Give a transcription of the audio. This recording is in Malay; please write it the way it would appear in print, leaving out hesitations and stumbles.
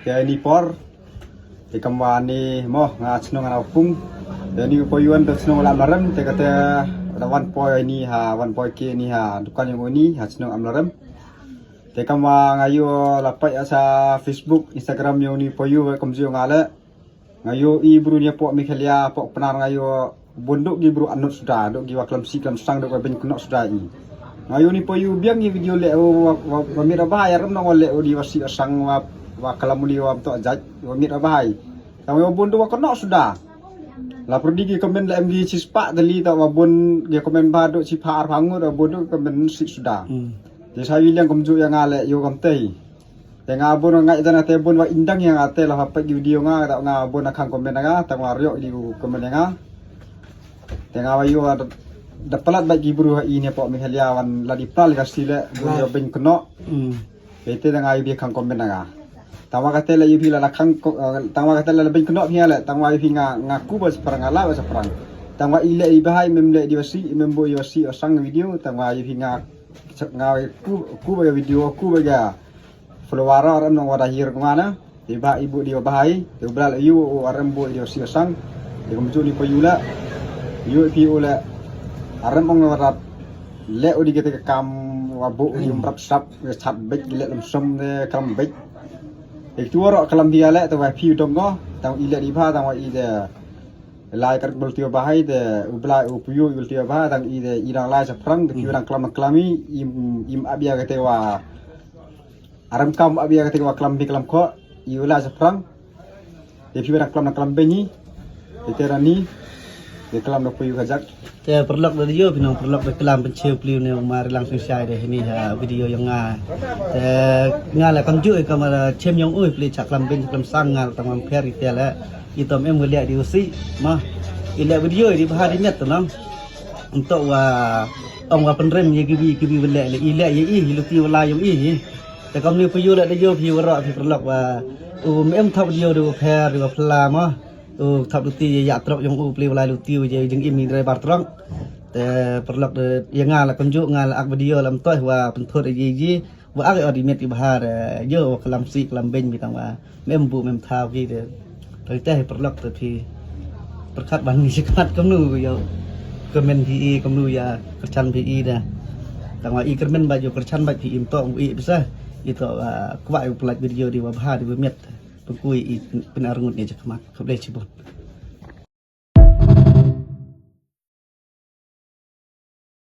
ke ni por te kamwani mo nga snong na pung te ni poyuan te snong lam laram te kata wan poy ni ha wan poy ke ni ha dukan yang ni ha snong am laram te kamwa ngayo lapai asa Facebook Instagram yo ni poyu kamzio ngale ngayo i brunya po Mikhalia po penar ngayo bunduk gi bru anut sudah dok gi waklam si klam sang dok ben kunok sudah i ngayo ni poyu biang ni video le wa mira bahaya ram no le di wasi sang wa kalamuli wa to ajaj wa mira bahai ngayo bunduk wa kunok sudah la perdi gi komen le mg cispa dali ta wa bun gi komen ba dok cipar pangu do bunduk komen si sudah jadi saya bilang kamju yang ngale yo kamtei yang abon ngai jana te bon wa indang yang ate la hapai video nga ta nga bon akang komen nga ta wario di komen nga tengah wayu ada pelat bagi buru ini po Mikhailiawan la di pal gasile buru ben keno bete tengah ibi kang komen nga tawa kate la ibi la kang tawa kate la ben keno hiale tawa ibi ngaku bas perang ala bas perang tawa ile ibahai memle di wasi membo wasi sang video tawa ibi ngawe ku bagi video ku bagi follower orang nang wadahir kemana tiba ibu dia bahai tebal yu orang bo dia siasang dia kemjuli payula yu pi ula aram ong warat le odi kita kam wabu yum rap sap chat bek le lum som de kam bek itu ro kalam dia le to wa pi dongo tang ile di ba tang wa ide lai kar bul tio bahai de ubla upuyu bul tio ba tang ide irang lai sa prang de kirang klam klami im abia kate wa aram kam abia kate wa klam bi klam ko iula sa prang de pi klam benyi de terani de klam no puyu kajak te perlok dari yo pinong perlok de klam penceu pliu ne mar langsung sai de ini video yang nga te nga la kam ju kam chem yang oi pli chak klam ben klam sang ngal tamam pher ite la itom em ngeliat di usi mah ile video di bahar di net tenang untuk ông wa penrem ye gibi bele ile ye i luti wala yang i te kam ni puyu la de yo pi wara pi perlok wa em thap video do pher do pla mah thap luti ya trok yang pli wala luti je jeng im ni drai bar trong te perlok de yang nga la kam ju nga la ak video lam toy wa penthot ye wa ak di met di bahar yo kalam si kalam ben bi tang wa mem bu mem thaw ki de thời tết perlok từ thì perkat bang sikat kamu yo komen pi kamu ya kercan pi dah tangwa i kermen baju kercan baju im to i bisa itu kuai pelat video di wabha di bemet pengkui penarangut ni cakap mak kebleh cibon